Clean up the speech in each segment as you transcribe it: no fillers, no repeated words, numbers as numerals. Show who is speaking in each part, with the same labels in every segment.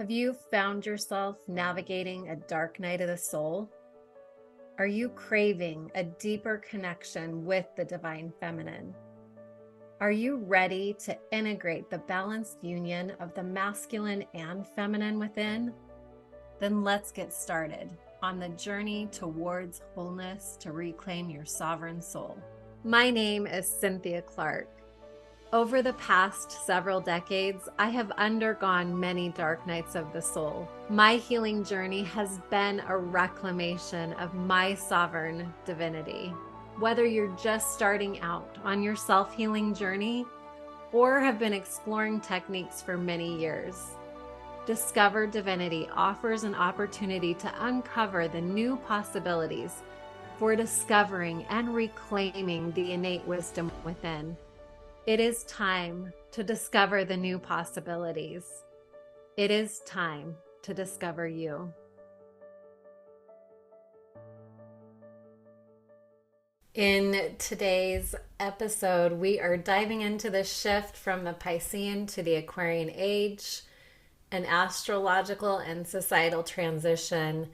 Speaker 1: Have you found yourself navigating a dark night of the soul? Are you craving a deeper connection with the Divine Feminine? Are you ready to integrate the balanced union of the masculine and feminine within? Then let's get started on the journey towards wholeness to reclaim your sovereign soul. My name is Cynthia Clark. Over the past several decades, I have undergone many dark nights of the soul. My healing journey has been a reclamation of my sovereign divinity. Whether you're just starting out on your self-healing journey or have been exploring techniques for many years, Discover Divinity offers an opportunity to uncover the new possibilities for discovering and reclaiming the innate wisdom within. It is time to discover the new possibilities. It is time to discover you. In today's episode, we are diving into the shift from the Piscean to the Aquarian Age, an astrological and societal transition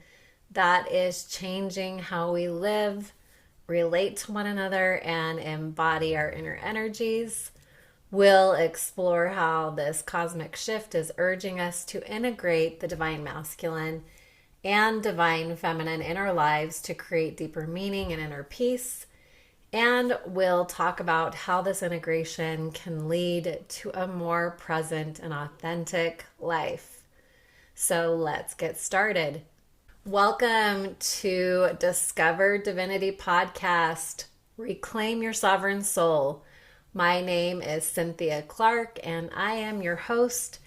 Speaker 1: that is changing how we live, relate to one another, and embody our inner energies. We'll explore how this cosmic shift is urging us to integrate the Divine Masculine and Divine Feminine in our lives to create deeper meaning and inner peace. And we'll talk about how this integration can lead to a more present and authentic life. So let's get started. Welcome to Discover Divinity Podcast. Reclaim your sovereign soul. My name is Cynthia Clark, and I am your host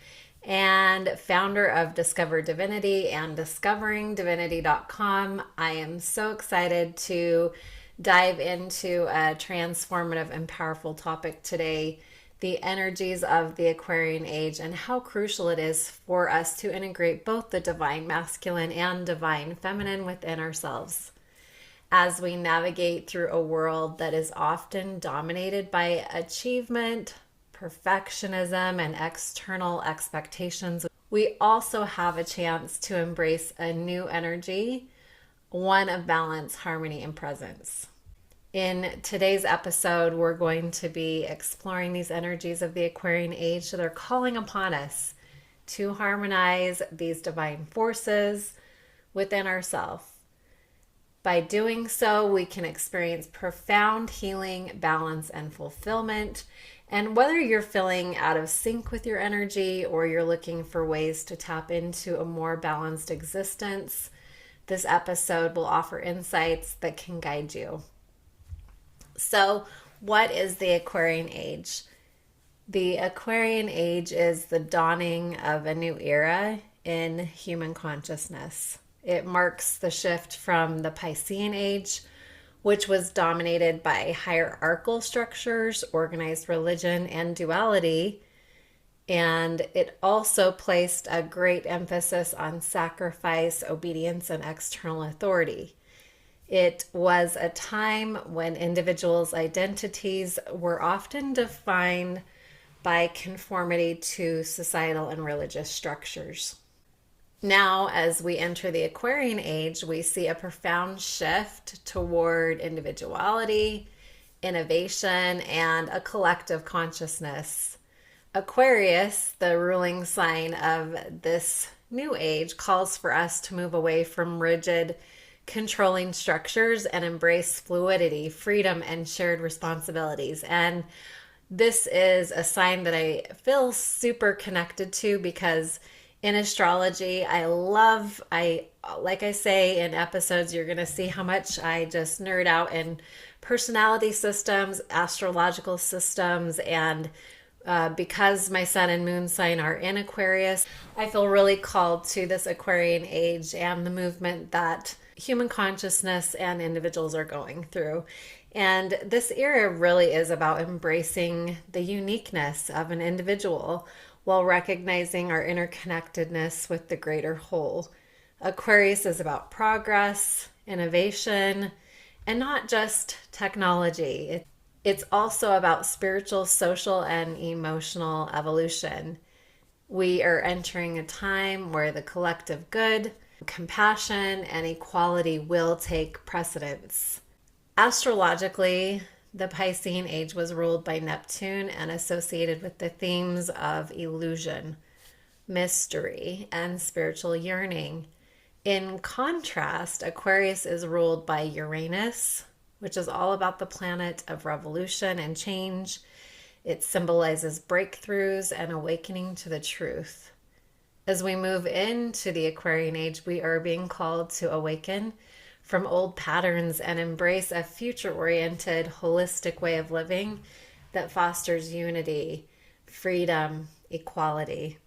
Speaker 1: and founder of Discover Divinity and discoveringdivinity.com. I am so excited to dive into a transformative and powerful topic today, the energies of the Aquarian Age and how crucial it is for us to integrate both the Divine Masculine and Divine Feminine within ourselves. As we navigate through a world that is often dominated by achievement, perfectionism, and external expectations, we also have a chance to embrace a new energy, one of balance, harmony, and presence. In today's episode, we're going to be exploring these energies of the Aquarian Age that are calling upon us to harmonize these divine forces within ourselves. By doing so, we can experience profound healing, balance, and fulfillment. And whether you're feeling out of sync with your energy or you're looking for ways to tap into a more balanced existence, this episode will offer insights that can guide you. So, what is the Aquarian Age? The Aquarian Age is the dawning of a new era in human consciousness. It marks the shift from the Piscean Age, which was dominated by hierarchical structures, organized religion, and duality. And it also placed a great emphasis on sacrifice, obedience, and external authority. It was a time when individuals' identities were often defined by conformity to societal and religious structures. Now, as we enter the Aquarian Age, we see a profound shift toward individuality, innovation, and a collective consciousness. Aquarius, the ruling sign of this new age, calls for us to move away from rigid, controlling structures and embrace fluidity, freedom, and shared responsibilities. And this is a sign that I feel super connected to because in astrology, like I say in episodes, you're going to see how much I just nerd out in personality systems, astrological systems, and because my sun and moon sign are in Aquarius, I feel really called to this Aquarian Age and the movement that human consciousness and individuals are going through. And this era really is about embracing the uniqueness of an individual while recognizing our interconnectedness with the greater whole. Aquarius is about progress, innovation, and not just technology. It's also about spiritual, social, and emotional evolution. We are entering a time where the collective good, compassion, and equality will take precedence. Astrologically, the Piscean Age was ruled by Neptune and associated with the themes of illusion, mystery, and spiritual yearning. In contrast, Aquarius is ruled by Uranus, which is all about the planet of revolution and change. It symbolizes breakthroughs and awakening to the truth. As we move into the Aquarian Age, we are being called to awaken from old patterns and embrace a future-oriented, holistic way of living that fosters unity, freedom, equality.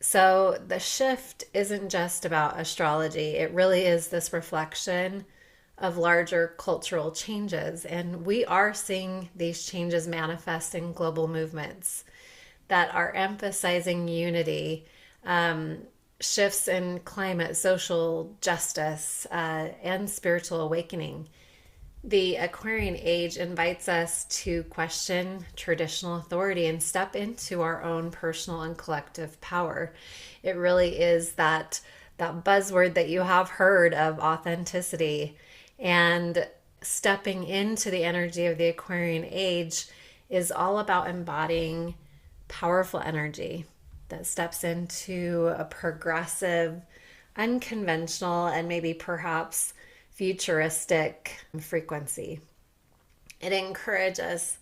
Speaker 1: So the shift isn't just about astrology. It really is this reflection of larger cultural changes. And we are seeing these changes manifest in global movements that are emphasizing unity, shifts in climate, social justice, and spiritual awakening. The Aquarian Age invites us to question traditional authority and step into our own personal and collective power. It really is that buzzword that you have heard of authenticity. And stepping into the energy of the Aquarian Age is all about embodying powerful energy that steps into a progressive, unconventional, and maybe perhaps futuristic frequency. It encourages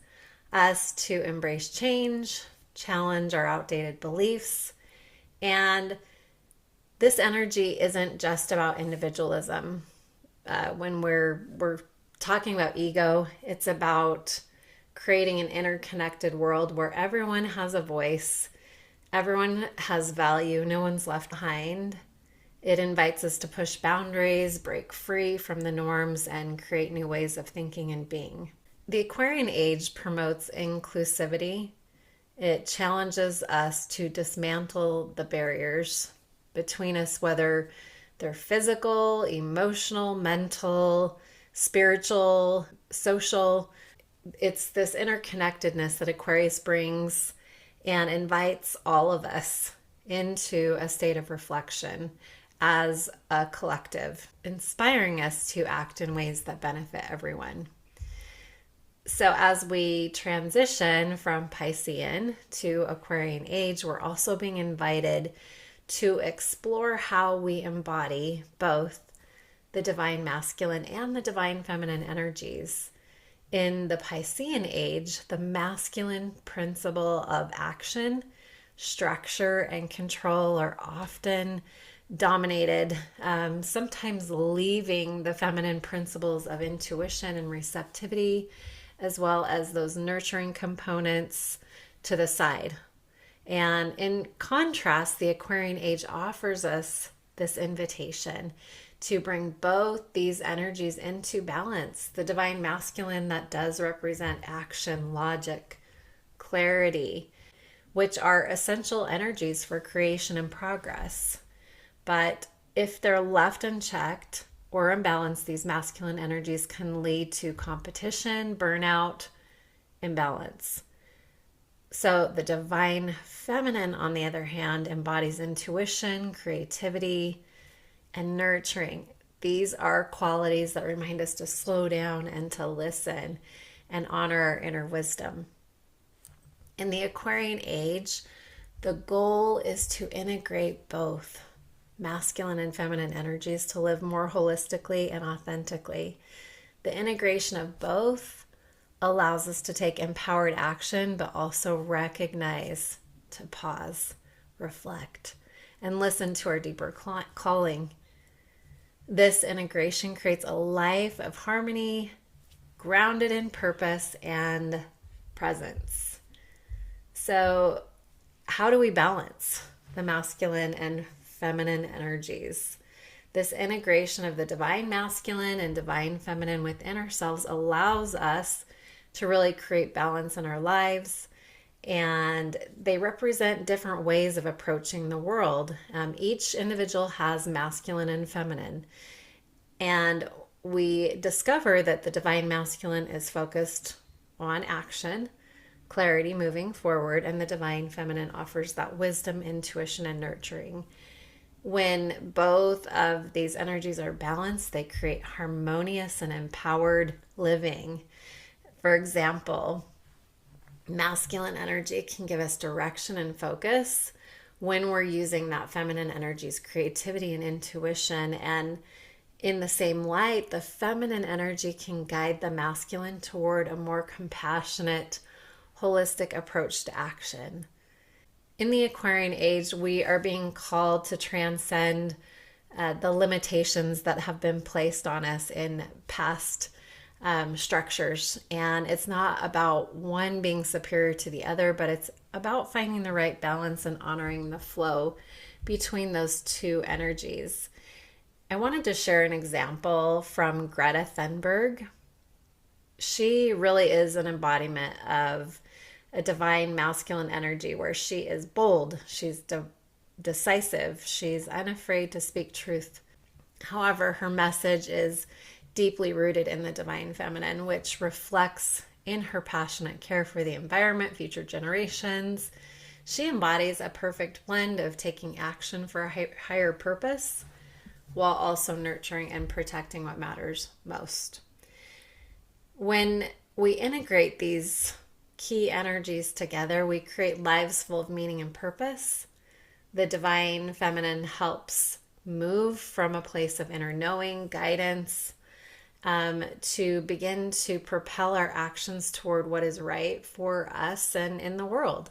Speaker 1: us to embrace change, challenge our outdated beliefs, and this energy isn't just about individualism. When we're talking about ego, it's about creating an interconnected world where everyone has a voice, everyone has value, no one's left behind. It invites us to push boundaries, break free from the norms, and create new ways of thinking and being. The Aquarian Age promotes inclusivity. It challenges us to dismantle the barriers between us, whether they're physical, emotional, mental, spiritual, social. It's this interconnectedness that Aquarius brings and invites all of us into a state of reflection as a collective, inspiring us to act in ways that benefit everyone. So as we transition from Piscean to Aquarian Age, we're also being invited to explore how we embody both the divine masculine and the divine feminine energies. In the Piscean Age, the masculine principle of action, structure, and control are often dominated, sometimes leaving the feminine principles of intuition and receptivity, as well as those nurturing components, to the side. And in contrast, the Aquarian Age offers us this invitation to bring both these energies into balance. The divine masculine that does represent action, logic, clarity, which are essential energies for creation and progress. But if they're left unchecked or imbalanced, these masculine energies can lead to competition, burnout, imbalance. So the divine feminine, on the other hand, embodies intuition, creativity, and nurturing. These are qualities that remind us to slow down and to listen and honor our inner wisdom. In the Aquarian Age, the goal is to integrate both masculine and feminine energies to live more holistically and authentically. The integration of both allows us to take empowered action, but also recognize, to pause, reflect, and listen to our deeper calling. This integration creates a life of harmony, grounded in purpose and presence. So, how do we balance the masculine and feminine energies? This integration of the divine masculine and divine feminine within ourselves allows us to really create balance in our lives, and they represent different ways of approaching the world. Each individual has masculine and feminine, and we discover that the divine masculine is focused on action, clarity moving forward, and the divine feminine offers that wisdom, intuition, and nurturing. When both of these energies are balanced, they create harmonious and empowered living. For example, masculine energy can give us direction and focus when we're using that feminine energy's creativity and intuition. And in the same light, the feminine energy can guide the masculine toward a more compassionate, holistic approach to action. In the Aquarian Age, we are being called to transcend the limitations that have been placed on us in past structures. And it's not about one being superior to the other, but it's about finding the right balance and honoring the flow between those two energies. I wanted to share an example from Greta Thunberg. She really is an embodiment of a divine masculine energy where she is bold, she's decisive, she's unafraid to speak truth. However, her message is deeply rooted in the divine feminine, which reflects in her passionate care for the environment, future generations. She embodies a perfect blend of taking action for a higher purpose while also nurturing and protecting what matters most. When we integrate these key energies together, we create lives full of meaning and purpose. The divine feminine helps move from a place of inner knowing, guidance, to begin to propel our actions toward what is right for us and in the world.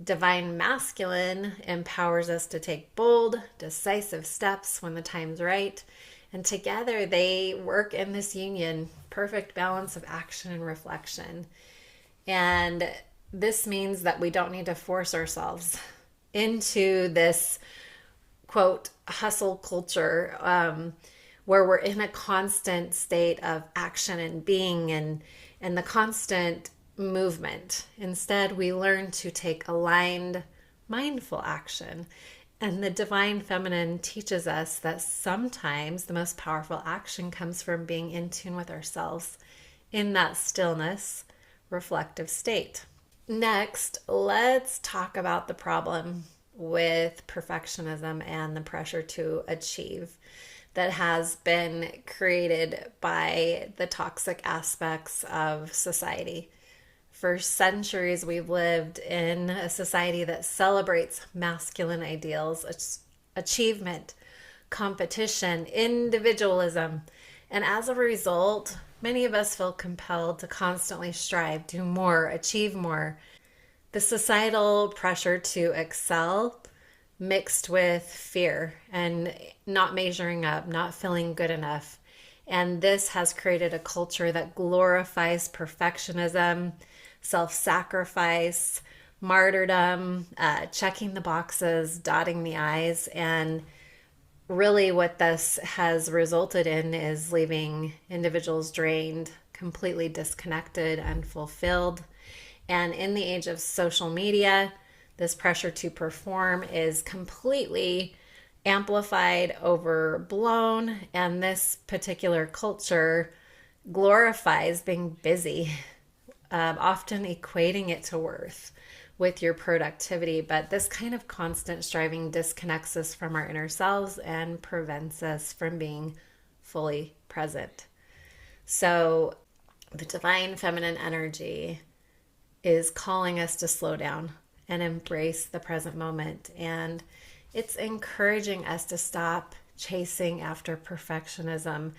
Speaker 1: Divine masculine empowers us to take bold, decisive steps when the time's right. And together they work in this union, perfect balance of action and reflection. And this means that we don't need to force ourselves into this, quote, hustle culture, where we're in a constant state of action and being and the constant movement. Instead, we learn to take aligned, mindful action. And the divine feminine teaches us that sometimes the most powerful action comes from being in tune with ourselves in that stillness, reflective state. Next, let's talk about the problem with perfectionism and the pressure to achieve that has been created by the toxic aspects of society. For centuries, we've lived in a society that celebrates masculine ideals, achievement, competition, individualism. And as a result, many of us feel compelled to constantly strive, do more, achieve more. The societal pressure to excel mixed with fear and not measuring up, not feeling good enough. And this has created a culture that glorifies perfectionism, self-sacrifice, martyrdom, checking the boxes, dotting the I's. And really what this has resulted in is leaving individuals drained, completely disconnected, unfulfilled. And in the age of social media, this pressure to perform is completely amplified, overblown, and this particular culture glorifies being busy, often equating it to worth with your productivity. But this kind of constant striving disconnects us from our inner selves and prevents us from being fully present. So the divine feminine energy is calling us to slow down and embrace the present moment. And it's encouraging us to stop chasing after perfectionism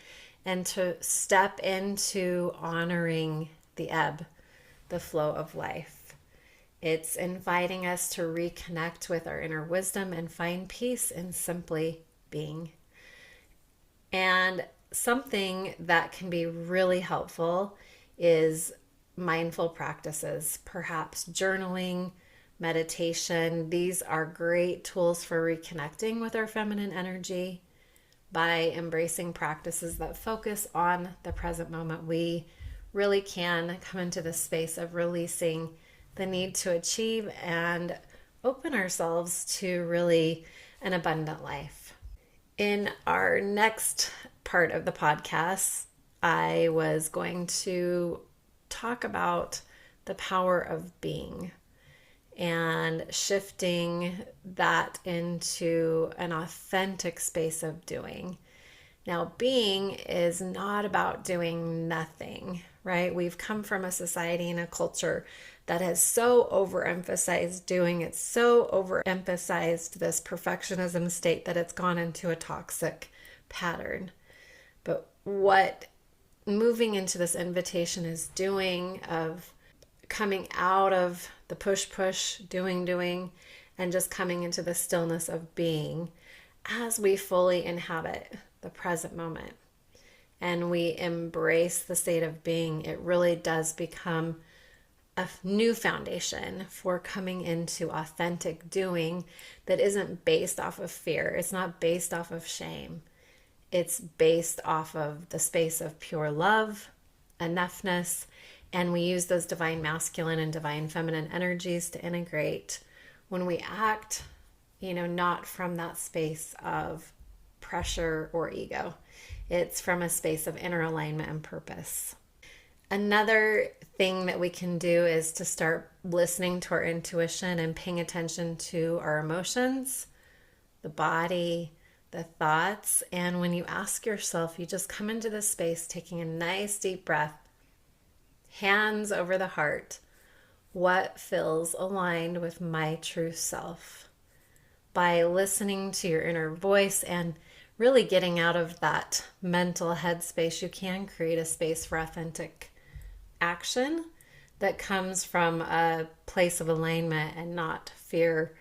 Speaker 1: and to step into honoring the ebb, the flow of life. It's inviting us to reconnect with our inner wisdom and find peace in simply being. And something that can be really helpful is mindful practices, perhaps journaling, meditation. These are great tools for reconnecting with our feminine energy. By embracing practices that focus on the present moment, we really can come into the space of releasing the need to achieve and open ourselves to really an abundant life. In our next part of the podcast, I was going to talk about the power of being and shifting that into an authentic space of doing. Now, being is not about doing nothing, right? We've come from a society and a culture that has so overemphasized doing. It's so overemphasized this perfectionism state that it's gone into a toxic pattern. But what moving into this invitation is doing, of coming out of the push, doing, and just coming into the stillness of being as we fully inhabit the present moment and we embrace the state of being, it really does become a new foundation for coming into authentic doing that isn't based off of fear. It's not based off of shame. It's based off of the space of pure love, enoughness, and we use those divine masculine and divine feminine energies to integrate when we act, not from that space of pressure or ego. It's from a space of inner alignment and purpose. Another thing that we can do is to start listening to our intuition and paying attention to our emotions, the body, the thoughts. And when you ask yourself, you just come into this space, taking a nice deep breath, hands over the heart. What feels aligned with my true self? By listening to your inner voice and really getting out of that mental headspace, you can create a space for authentic action that comes from a place of alignment and not fear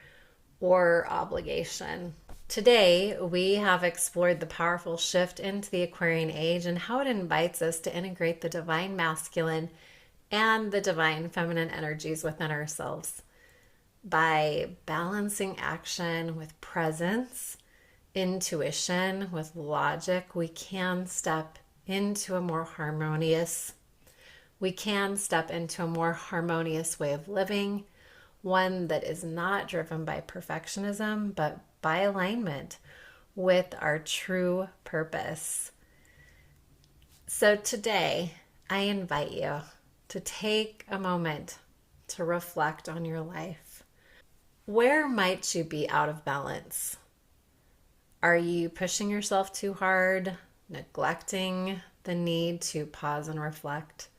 Speaker 1: or obligation. Today, we have explored the powerful shift into the Aquarian Age and how it invites us to integrate the divine masculine and the divine feminine energies within ourselves. By balancing action with presence, intuition with logic, we can step into a more harmonious way of living, one that is not driven by perfectionism, but by alignment with our true purpose. So today, I invite you to take a moment to reflect on your life. Where might you be out of balance? Are you pushing yourself too hard, neglecting the need to pause and reflect?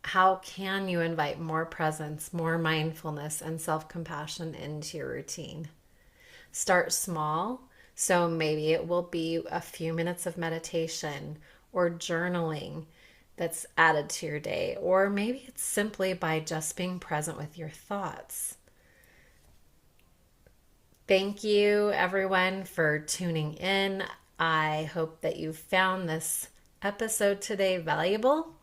Speaker 1: How can you invite more presence, more mindfulness, and self-compassion into your routine? Start small, so maybe it will be a few minutes of meditation or journaling that's added to your day, or maybe it's simply by just being present with your thoughts. Thank you, everyone, for tuning in. I hope that you found this episode today valuable.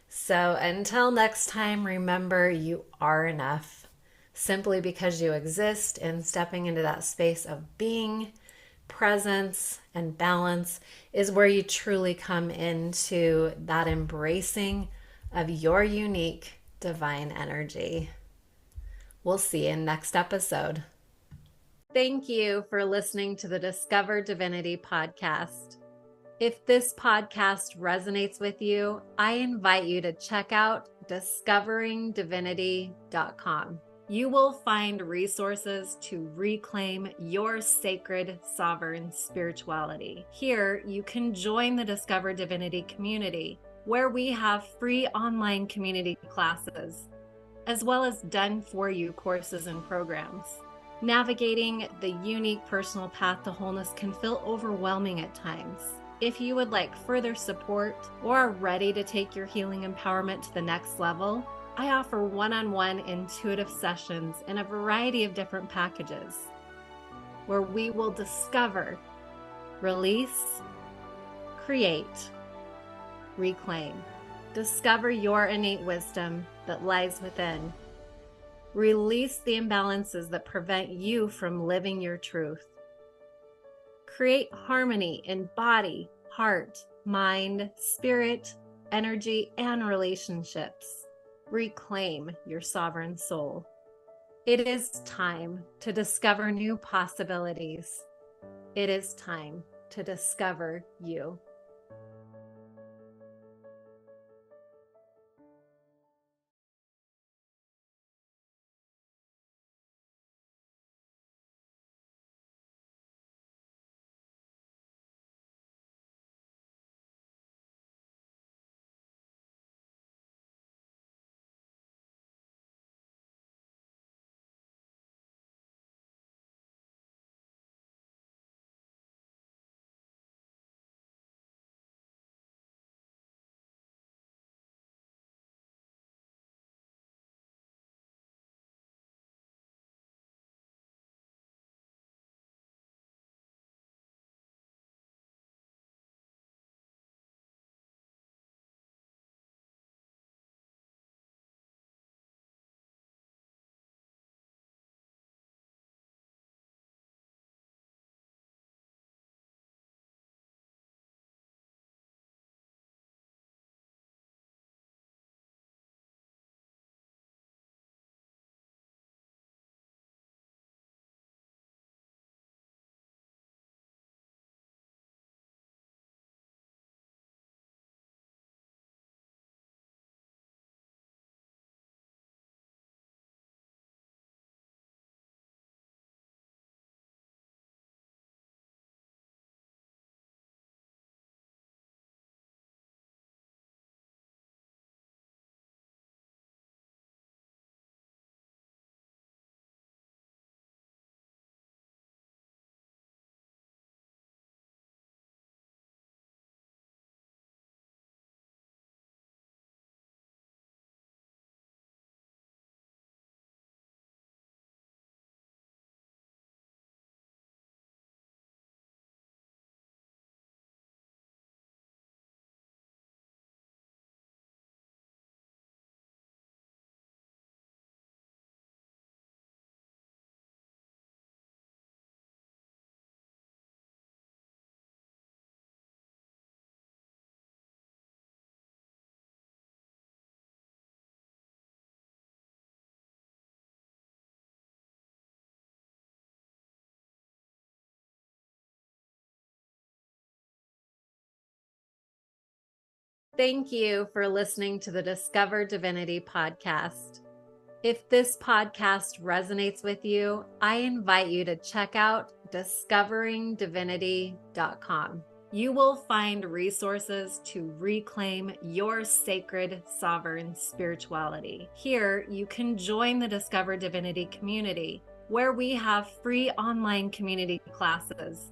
Speaker 1: So until next time, remember you are enough simply because you exist, and stepping into that space of being, presence, and balance is where you truly come into that embracing of your unique divine energy. We'll see you in next episode. Thank you for listening to the Discover Divinity Podcast. If this podcast resonates with you, I invite you to check out discoveringdivinity.com. You will find resources to reclaim your sacred, sovereign spirituality. Here, you can join the Discover Divinity community, where we have free online community classes, as well as done-for-you courses and programs. Navigating the unique personal path to wholeness can feel overwhelming at times. If you would like further support or are ready to take your healing empowerment to the next level, I offer one-on-one intuitive sessions in a variety of different packages where we will discover, release, create, reclaim. Discover your innate wisdom that lies within. Release the imbalances that prevent you from living your truth. Create harmony in body, heart, mind, spirit, energy, and relationships. Reclaim your sovereign soul. It is time to discover new possibilities. It is time to discover you. Thank you for listening to the Discover Divinity Podcast. If this podcast resonates with you, I invite you to check out discoveringdivinity.com. You will find resources to reclaim your sacred, sovereign spirituality. Here, you can join the Discover Divinity community, where we have free online community classes,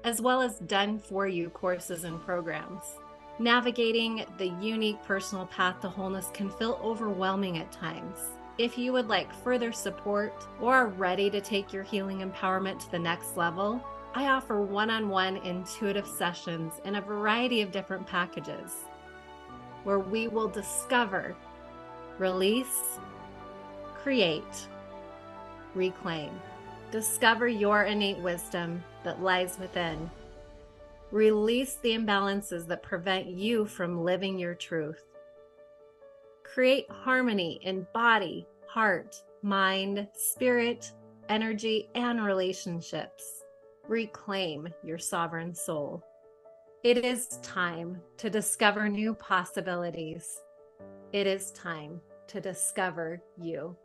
Speaker 1: as well as done-for-you courses and programs. Navigating the unique personal path to wholeness can feel overwhelming at times. If you would like further support or are ready to take your healing empowerment to the next level, I offer one-on-one intuitive sessions in a variety of different packages where we will discover, release, create, reclaim. Discover your innate wisdom that lies within. Release the imbalances that prevent you from living your truth. Create harmony in body, heart, mind, spirit, energy, and relationships. Reclaim your sovereign soul. It is time to discover new possibilities. It is time to discover you.